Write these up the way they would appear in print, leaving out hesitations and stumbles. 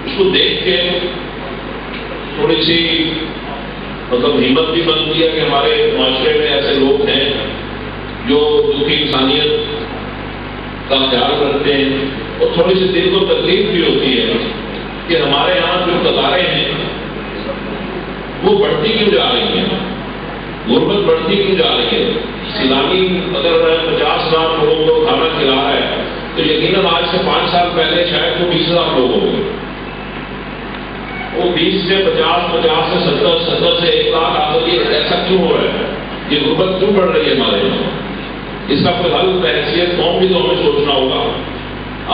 اس کو دیکھ کے تھوڑی سی مطلب ہمت بھی بنتی ہے کہ ہمارے معاشرے میں ایسے لوگ ہیں جو دکھی انسانیت کا خیال رکھتے ہیں، اور تھوڑی سی دل کو تکلیف بھی ہوتی ہے کہ ہمارے یہاں جو قطاریں ہیں وہ بڑھتی کیوں جا رہی ہیں، غربت بڑھتی کیوں جا رہی ہے۔ سیلانی اگر 50,000 لوگوں کو کھانا کھلا رہا ہے تو یقیناً آج سے 5 سال پہلے شاید وہ 20,000 لوگ ہوں گے، وہ 20 سے 50، 50 سے 70، 70 سے 1 لاکھ آبادی ایسا کیوں ہو رہا ہے؟ یہ غربت کیوں بڑھ رہی ہے ہمارے یہاں؟ اس کا کوئی حل بحیثیت قوم بھی تو ہمیں سوچنا ہوگا۔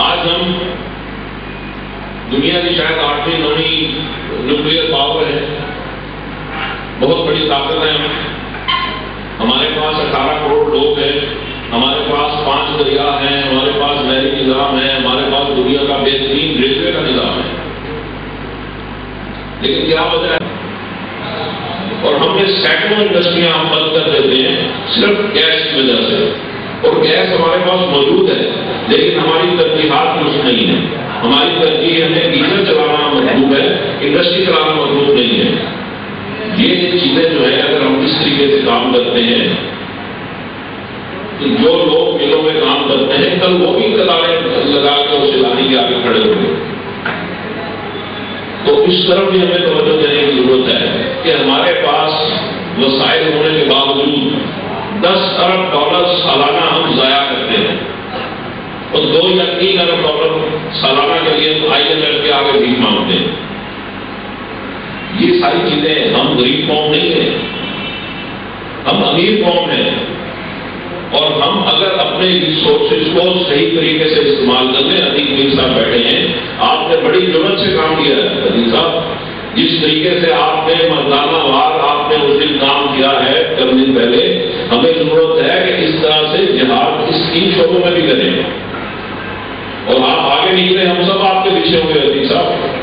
آج ہم دنیا کی شاید 8ویں 9ویں نیوکلیئر پاور ہے، بہت بڑی طاقت ہے، ہمارے پاس 18 کروڑ لوگ ہیں، ہمارے پاس 5 دریا ہیں، ہمارے پاس نہری نظام ہے، ہمارے پاس دنیا کا بہترین ریلوے کا نظام ہے، لیکن کیا وجہ ہے؟ اور ہم نے سینکڑوں انڈسٹریاں ہم بند کر دیتے ہیں صرف گیس کی وجہ سے، اور گیس ہمارے پاس موجود ہے لیکن ہماری ترجیحات درست نہیں ہے۔ ہماری ترجیح ہمیں گیزر چلانا مطلوب ہے، انڈسٹری چلانا مطلوب نہیں ہے۔ یہ چیزیں جو ہے اگر ہم اس طریقے سے کام کرتے ہیں تو جو لوگ ملوں میں کام کرتے ہیں کل وہ بھی قطاریں لگا کے اس سیلانی کے آگے کھڑے ہوں گے۔ تو اس طرف بھی ہمیں توجہ دینے کی ضرورت ہے کہ ہمارے پاس وسائل ہونے کے باوجود 10 ارب ڈالر سالانہ ہم ضائع کرتے ہیں، اور 2 یا 3 ارب ڈالر سالانہ کے لیے IMF کے آگے بھی مانگتے ہیں۔ یہ ساری چیزیں، ہم غریب قوم نہیں ہیں، ہم امیر قوم ہیں، اور ہم اگر اپنے ریسورسز کو صحیح طریقے سے استعمال کر لیں۔ عدیل میر صاحب بیٹھے ہیں، آپ نے بڑی جرأت سے کام کیا ہے عدیل صاحب، جس طریقے سے آپ نے مردانہ وار آپ نے اس دن کام کیا ہے چند دن پہلے، ہمیں ضرورت ہے کہ اس طرح سے جہاد اس 3 شعبوں میں بھی کریں، اور آپ آگے نکلے، ہم سب آپ کے پیچھے ہوں گے عدیل صاحب۔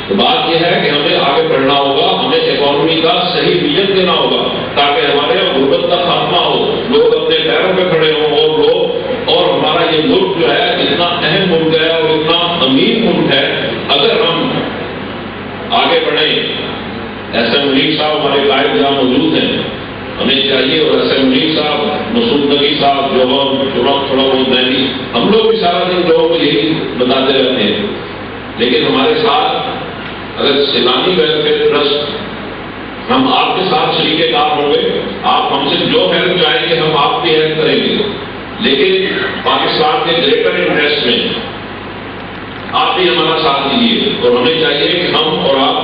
تو بات یہ ہے کہ ہمیں آگے بڑھنا ہوگا، ہمیں اکانومی کا صحیح ویژن دینا ہوگا تاکہ ہمارے یہاں غربت کا خاتمہ ہو، لوگ اپنے پیروں پہ کھڑے ہوں، اور ہمارا یہ ملک جو ہے اتنا اہم ملک ہے اور اتنا امیر ملک ہے، اگر ہم آگے بڑھیں۔ ایس ایم منیر صاحب ہمارے قائد یہاں موجود ہیں، ہمیں چاہیے، اور ایس ایم منیر صاحب، مسعود نبی صاحب، جوہر تھوڑا بہت مہنگی، ہم لوگ بھی سارا دن لوگوں کو یہی بتاتے رہتے ہیں، لیکن ہمارے ساتھ اگر سیلانی ویلفیئر ٹرسٹ، ہم آپ کے ساتھ شریک کار ہوں گے، آپ ہم سے جو ہیلپ چاہیں گے ہم آپ کی ہیلپ کریں گے، لیکن پاکستان کے گریٹر انٹرسٹ میں آپ بھی ہمارا ساتھ دیجیے، اور ہمیں چاہیے کہ ہم اور آپ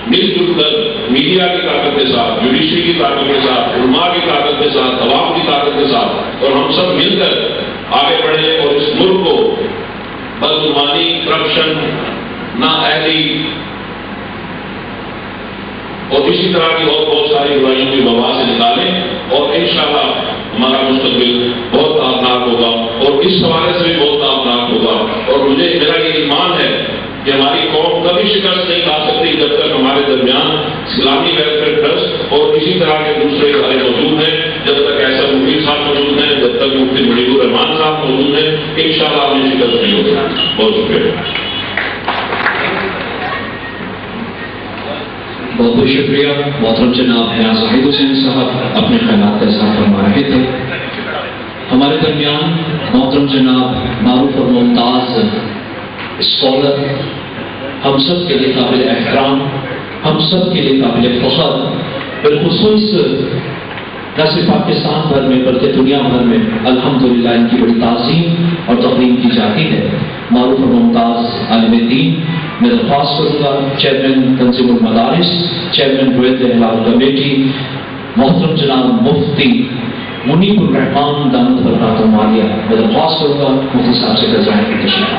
مل جل کر میڈیا کی طاقت کے ساتھ، جوڈیشری کی طاقت کے ساتھ، علماء کی طاقت کے ساتھ، عوام کی طاقت کے ساتھ، اور ہم سب مل کر آگے بڑھیں اور اس ملک کو بدعنوانی، کرپشن، نااہلی اور اسی طرح کی اور بہت ساری برائیوں کی وبا سے نکالیں، اور انشاءاللہ ہمارا مستقبل بہت تابناک ہوگا، اور اس حوالے سے بھی بہت تابناک ہوگا۔ اور مجھے میرا یہ ایمان ہے کہ ہماری قوم کبھی شکست نہیں کھا سکتی جب تک ہمارے درمیان اسلامی ویلفیئر ٹرسٹ اور اسی طرح کے دوسرے ادارے موجود ہیں، جب تک ایسا منیر صاحب موجود ہیں، جب تک مفتی مجیبر رحمان صاحب موجود ہیں، انشاءاللہ ہمیں شکست نہیں ہوگی۔ بہت شکریہ۔ بہت بہت شکریہ محترم جناب حیات زاہد حسین صاحب اپنے خیالات کا اظہار فرما رہے تھے۔ ہمارے درمیان محترم جناب معروف اور ممتاز اسکالر، ہم سب کے لیے قابل احترام، ہم سب کے لیے قابل فخر، بالخصوص نہ صرف پاکستان بھر میں بلکہ دنیا بھر میں الحمدللہ ان کی بڑی تعظیم اور تقدیم کی جاتی ہے، معروف اور ممتاز عالم دین، میں درخواست کروں گا چیئرمین تنظیم المدارس، چیئرمین رویت احلال کمیٹی محترم جناب مفتی منیب الرحمان دامت برکاتہم عالیہ، میں درخواست کروں گا مفتی صاحب سے خزائن کی تشریف۔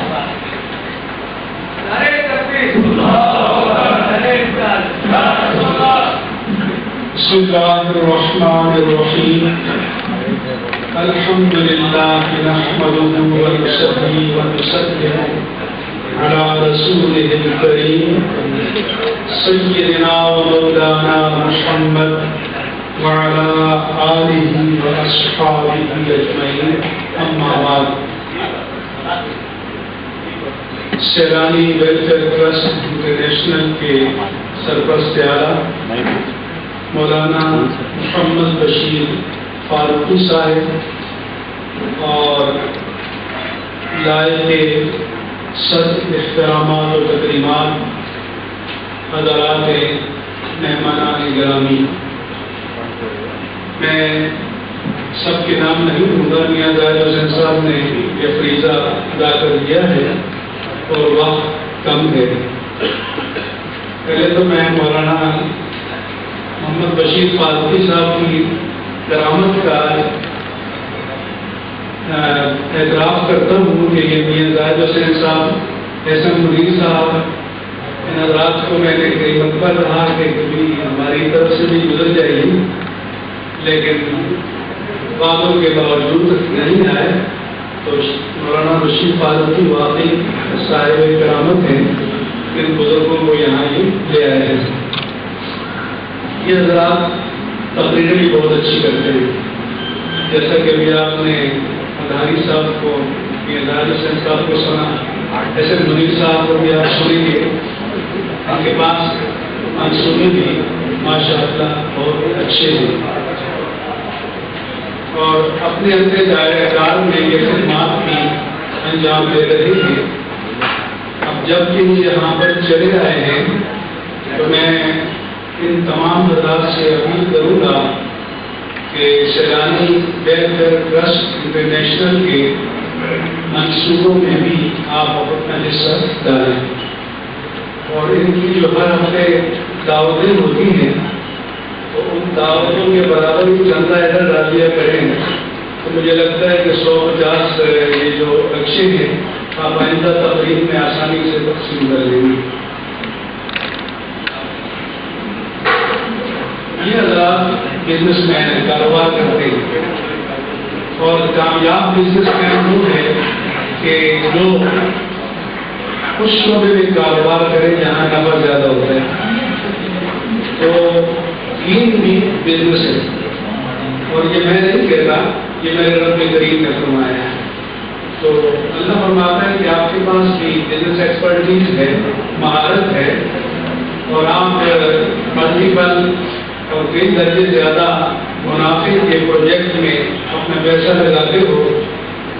بسم اللہ الرحمن الرحیم، الحمد للہ نحمده ونصلي ونسلم على رسوله الكريم سيدنا ومولانا محمد وعلى آله وأصحابه أجمعين، أما بعد۔ سیلانی ویلفیئر ٹرسٹ انٹرنیشنل کے سرپرست اعلیٰ مولانا محمد بشیر فاروقی صاحب اور لائق صد احترامات و تقریبات حضرات مہمانان گرامی، میں سب کے نام نہیں لوں گا، میاں زاہد حسین صاحب نے یہ فریضہ ادا کر دیا ہے اور وقت کم ہے۔ پہلے تو میں مولانا محمد بشیر فاروقی صاحب کی کرامت کا اعتراف کرتا ہوں کہ یہ میاں زاہد حسین صاحب، احسن منیر صاحب، ان حضرات کو میں نے کئی مرتبہ کہا کہ کبھی ہماری طرف سے بھی گزر جائے گی، لیکن وعدوں کے باوجود نہیں آئے۔ تو مولانا بشیر فاروقی واقعی صاحب کرامت ہیں، ان بزرگوں کو یہاں ہی لے آئے ہیں۔ یہ حضرات تقریریں بھی بہت اچھی کرتے ہیں، جیسا کہ ابھی آپ نے مداری صاحب کو، زاہد حسین صاحب کو سنا، ایسے منیر صاحب کو بھی آپ سنیں گے، ان کے پاس منصوبے بھی ماشاء اللہ بہت اچھے ہیں اور اپنے اپنے دائرہ کار میں یہ خدمات بھی انجام دے رہے ہیں۔ اب جب کہ وہ یہاں پر چلے آئے ہیں تو میں ان تمام حضرات سے اپیل کروں گا کہ سیلانی ویلفیئر ٹرسٹ انٹرنیشنل کے منصوبوں میں بھی آپ اپنا حصہ ڈالیں اور ان کی جو ہر ہفتے دعوتیں ہوتی ہیں تو ان دعوتوں کے برابر ہی چندہ ادھر ڈال دیا کریں، تو مجھے لگتا ہے کہ 150 یہ جو نقشے ہیں آپ آئندہ تقریب میں آسانی سے تقسیم کر لیں گے۔ یہ حضرات بزنس مین کاروبار کرتے ہیں اور کامیاب بزنس مین وہ ہے کہ جو اس شعبے میں کاروبار کرے جہاں نفع زیادہ ہوتا ہے۔ تو دین بھی بزنس ہے اور یہ میں نہیں کہتا، یہ میرے رب کریم نے فرمایا ہے۔ تو اللہ فرماتا ہے کہ آپ کے پاس بھی بزنس ایکسپرٹیز ہے، مہارت ہے اور آپ ملٹیپل اور کئی درجے زیادہ منافع کے پروجیکٹ میں اپنا پیسہ لگاتے ہو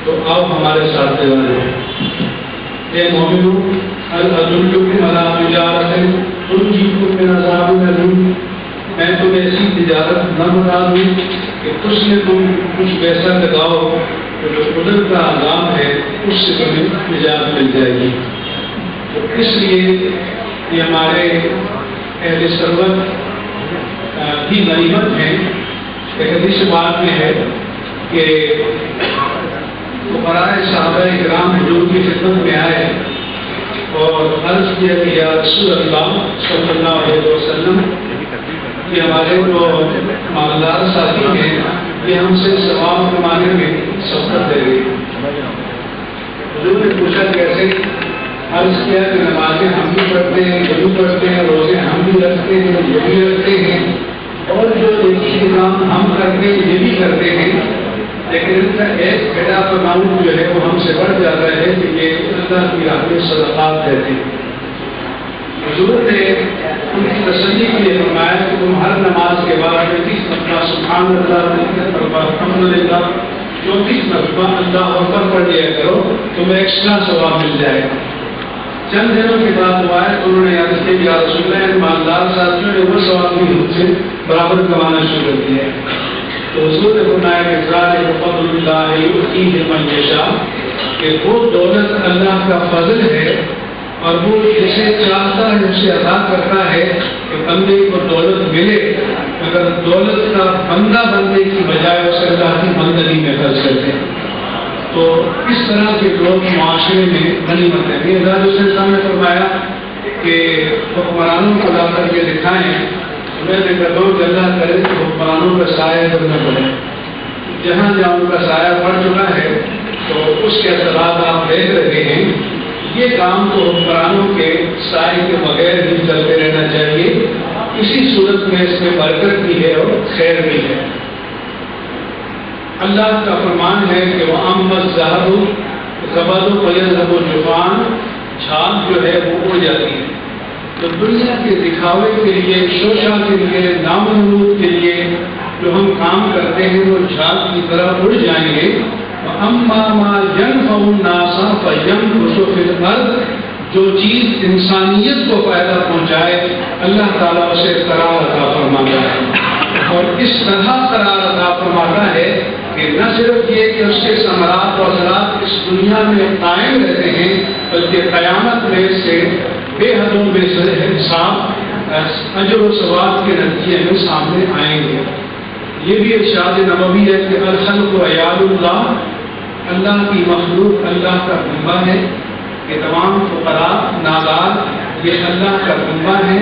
تو آپ ہمارے ساتھ دیوان اے مومنو هل ادلکم علی تجارۃ تنجیکم من عذاب الیم، میں تمہیں ایسی تجارت نہ بتا دوں کہ اس میں تم کچھ پیسہ لگاؤ تو جو قدرت کا عذاب ہے اس سے تمہیں نجات مل جائے گی۔ تو اس لیے یہ ہمارے اہل سربت کی غنیمت ہے۔ ایک حدیث بات میں ہے کہ فقراء صحابہ کرام حضور کی خدمت میں آئے اور عرض کیا کہ یا رسول اللہ صلی اللہ علیہ وسلم، کہ ہمارے جو مالدار ساتھی ہیں یہ ہم سے ثواب کمانے میں سبقت دے رہے ہیں۔ حضور نے پوچھا کیسے؟ عرض کیا کہ نمازیں ہم بھی پڑھتے ہیں، وضو کرتے ہیں، روزے ہم بھی رکھتے ہیں، یہ بھی رکھتے ہیں اور جو نیکی کام ہم کرتے ہیں یہ بھی کرتے ہیں، لیکن ان کا ایک بیٹا اماؤنٹ جو ہے وہ ہم سے بڑھ جاتا ہے کہ یہ اللہ کی راہ میں صدقات دیتے ہیں۔ حضور نے ان کی تسلی کے لیے فرمایا کہ تم ہر نماز کے بعد 33 مرتبہ سبحان اللہ، 33 مرتبہ الحمدللہ، 34 مرتبہ اللہ اکبر پڑھ لیا کرو، تمہیں ایکسٹرا ثواب مل جائے گا۔ چند دنوں کے بعد وہ آئے تو انہوں نے یاد کیا کہ یا رسول اللہ، مالدار ساتھیوں نے وہ ثواب بھی مجھ سے برابر کمانا شروع کر دیا ہے۔ تو حضور نے فرمایا کہ ذالک فضل اللہ یؤتیہ من یشاء، کہ وہ دولت اللہ کا فضل ہے اور وہ جسے چاہتا ہے اسے عطا کرتا ہے کہ بندے کو دولت ملے، اگر دولت کا بندہ بندے کی بجائے اسے اللہ کی بندگی میں خرچ کرتے ہیں تو اس طرح کے لوگ معاشرے میں غنیمت ہے۔ یہ زاہد حسین صاحب نے فرمایا کہ حکمرانوں کو لا کر کے دکھائیں، میں نے کہا کہ اللہ کرے کہ حکمرانوں کا سایہ پر نہ پڑے، جہاں جہاں ان کا سایہ پڑ چکا ہے تو اس کے اثرات آپ دیکھ رہے ہیں۔ یہ کام تو حکمرانوں کے سائے کے بغیر ہی چلتے رہنا چاہیے، اسی صورت میں اس میں برکت بھی ہے اور خیر بھی ہے۔ اللہ کا فرمان ہے کہ وہ امت ذہب زبد و یذهب الجفان، جھاگ جو ہے وہ اڑ جاتی ہے. تو دنیا کے دکھاوے کے لیے، شوشا کے لیے، نامنود کے لیے جو ہم کام کرتے ہیں وہ جھاگ کی طرح اڑ جائیں گے. اما ما ينفع الناس فيمكث في الارض، جو چیز انسانیت کو فائدہ پہنچائے اللہ تعالیٰ اسے قرار عطا فرماتا ہے. اور اس طرح قرار عطا فرماتا ہے کہ نہ صرف یہ کہ اس کے ثمرات و اثرات اس دنیا میں قائم رہتے ہیں، بلکہ قیامت میں سے بے حدوں بے حساب اجر و ثواب کے نتیجے میں سامنے آئیں گے. یہ بھی ارشاد نبوی ہے کہ الخلق عیال اللہ، اللہ کی مخلوق اللہ کا بنبا ہے. کہ تمام فقراء نادار یہ اللہ کا بنبا ہے.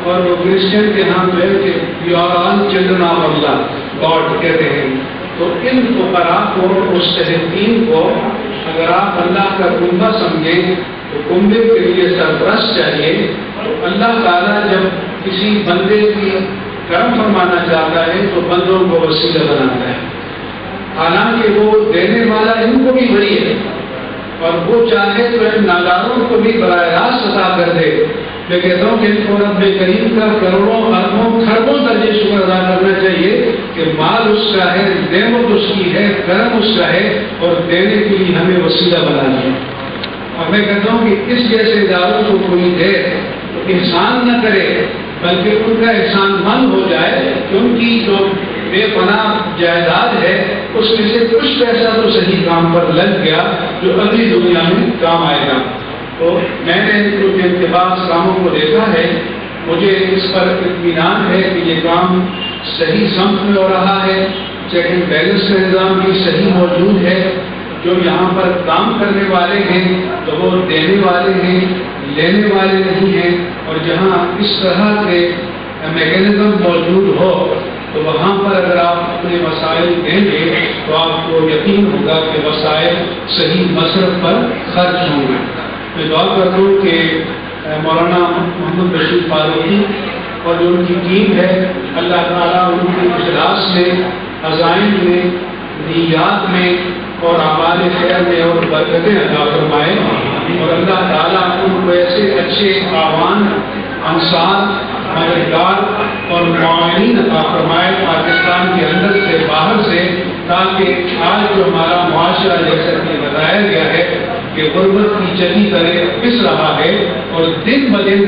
اور وہ کرسچن کے ہاں جو ہے کہ you are all children of Allah, God کہتے ہیں. تو ان فقراء کو، مستحقین کو اگر آپ اللہ کا کنبہ سمجھیں تو کنبے کے لیے سرپرست چاہیے. تو اللہ تعالیٰ جب کسی بندے کی کرم فرمانا چاہتا ہے تو بندوں کو وسیلہ بناتا ہے. حالانکہ وہ دینے والا ان کو بھی بڑی ہے، اور وہ چاہے تو ان ناداروں کو بھی براہ راست عطا کر دے. میں کہتا ہوں کہ ان کو رب کریم کا کروڑوں اربوں کھربوں درجے شکر ادا کرنا چاہیے کہ مال اس کا ہے، نعمت اس کی ہے، کرم اس کا ہے، اور دینے کے لیے ہمیں وسیلہ بنا دیا. اور میں کہتا ہوں کہ اس جیسے اداروں کو کوئی دے تو احسان نہ کرے، بلکہ ان کا احسان مند ہو جائے کہ ان کی جو بے پناہ جائیداد ہے اس میں سے کچھ پیسہ تو صحیح کام پر لگ گیا جو اگلی دنیا میں کام آئے گا. تو میں نے کچھ انتباس کاموں کو دیکھا ہے، مجھے اس پر اطمینان ہے کہ یہ کام صحیح سمت میں ہو رہا ہے. چیک اینڈ بیلنس کا نظام بھی صحیح موجود ہے. جو یہاں پر کام کرنے والے ہیں تو وہ دینے والے ہیں، لینے والے نہیں ہیں. اور جہاں اس طرح کے میکینزم موجود ہو تو وہاں پر اگر آپ اپنے وسائل دیں گے تو آپ کو یقین ہوگا کہ وسائل صحیح مصرف پر خرچ ہوں گے. میں دعا کرتا ہوں کہ مولانا محمد بشیر فاروقی اور جو ان کی ٹیم ہے، اللہ تعالیٰ ان کے اجلاس میں، عزائم میں، نیات میں اور اعمال خیر میں اور برکتیں عطا فرمائے. اور اللہ تعالیٰ ان کو ایسے اچھے اعوان، انصار، مددگار اور معاونین عطا فرمائے پاکستان کے اندر سے، باہر سے، تاکہ آج جو ہمارا معاشرہ جیسا کہ بتایا گیا ہے کہ غربت کی چلی طرح پس رہا ہے اور دن بدن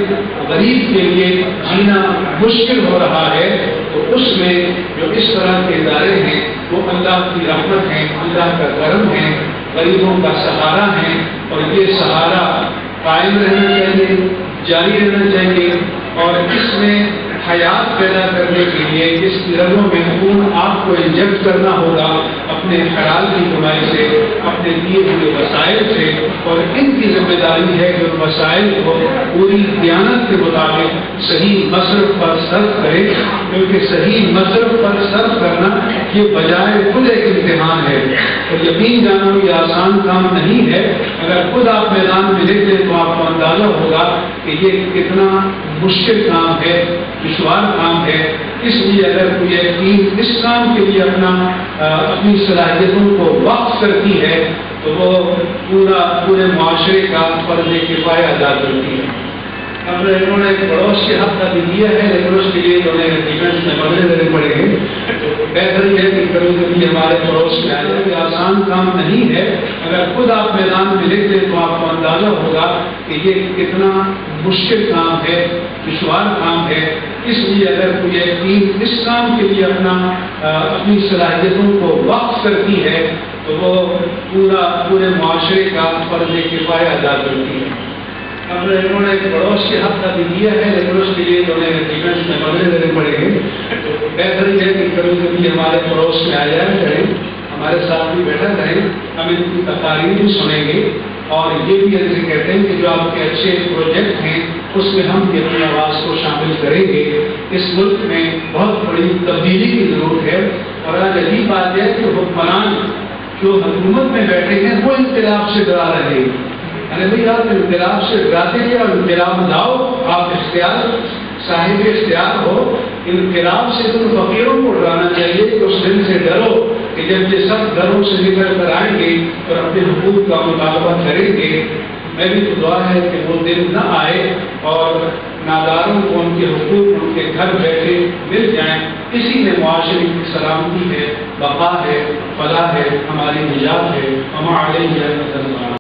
غریب کے لیے جینا مشکل ہو رہا ہے، تو اس میں جو اس طرح کے ادارے ہیں وہ اللہ کی رحمت ہیں، اللہ کا کرم ہے، غریبوں کا سہارا ہے. اور یہ سہارا قائم رہنا چاہیے، جاری رہنا چاہیے. اور اس میں حیات پیدا کرنے کے لیے اس کی رگوں میں خون آپ کو انجیکٹ کرنا ہوگا اپنے حلال کی کمائی سے، اپنے دیے ہوئے وسائل سے. اور ان کی ذمہ داری ہے کہ ان وسائل کو پوری دیانت کے مطابق صحیح مصرف پر صرف کرے، کیونکہ صحیح مصرف پر صرف کرنا یہ بجائے خود ایک امتحان ہے. اور یقین جانو یہ آسان کام نہیں ہے. اگر خود آپ میدان میں نکلیں تو آپ کو اندازہ ہوگا کہ یہ کتنا مشکل کام ہے، دشوار کام ہے. اس لیے اگر کوئی ایک ٹیم اس کام کے لیے اپنی صلاحیتوں کو وقف کرتی ہے تو وہ پورے معاشرے کا فرض کفایہ ادا کرتی ہے. اب انہوں نے ایک پڑوس کے حق کا بھی دیا ہے، لیکن اس کے لیے انہوں نے ڈیفینس میں بدلے دینے پڑیں گے. تو بہتر یہ ہے کہ کبھی کبھی ہمارے پڑوس میں آئے. یہ آسان کام نہیں ہے. اگر خود آپ میدان میں لکھ دیں تو آپ کو اندازہ ہوگا کہ یہ کتنا مشکل کام ہے، دشوار کام ہے. اس لیے اگر کوئی ایک ٹیم اس کام کے لیے اپنی صلاحیتوں کو وقف کرتی ہے تو وہ پورے معاشرے کا فرض کفایہ ادا کرتی ہے. اب انہوں نے ایک پڑوس کے حق کا بھی دیا ہے، لیکن اس کے لیے انہوں نے ڈیفینس میں بدلے دینے پڑیں گے. تو بہتر یہ ہے کہ کبھی کبھی ہمارے پڑوس میں آ جایا کریں، ہمارے ساتھ بھی بیٹھا کریں، ہم ان کی تقاریر بھی سنیں گے. اور یہ بھی ایسے کہتے ہیں کہ جو آپ کے اچھے پروجیکٹ ہیں اس میں ہم بھی اپنی آواز کو شامل کریں گے. اس ملک میں بہت بڑی تبدیلی کی ضرورت ہے. اور آج عجیب بات ہے کہ حکمران جو حکومت میں بیٹھے ہیں وہ انقلاب سے ڈرا رہے ہیں. یعنی بھائی آپ انقلاب سے ڈراتے ہیں اور انقلاب لاؤ، آپ صاحب اختیار ہو. انقلاب سے تم فقیروں کو ڈرانا چاہیے کہ اس دن سے ڈرو کہ جب یہ سب گھروں سے نکل کر آئیں گے اور اپنے حقوق کا مطالبہ کریں گے میری تو دعا ہے کہ وہ دن نہ آئے اور ناداروں کو ان کے حقوق ان کے گھر بیٹھے مل جائیں. اسی میں معاشرے کی سلامتی ہے، بقا ہے، فلاح ہے، ہماری نجات ہے. ہم علیہ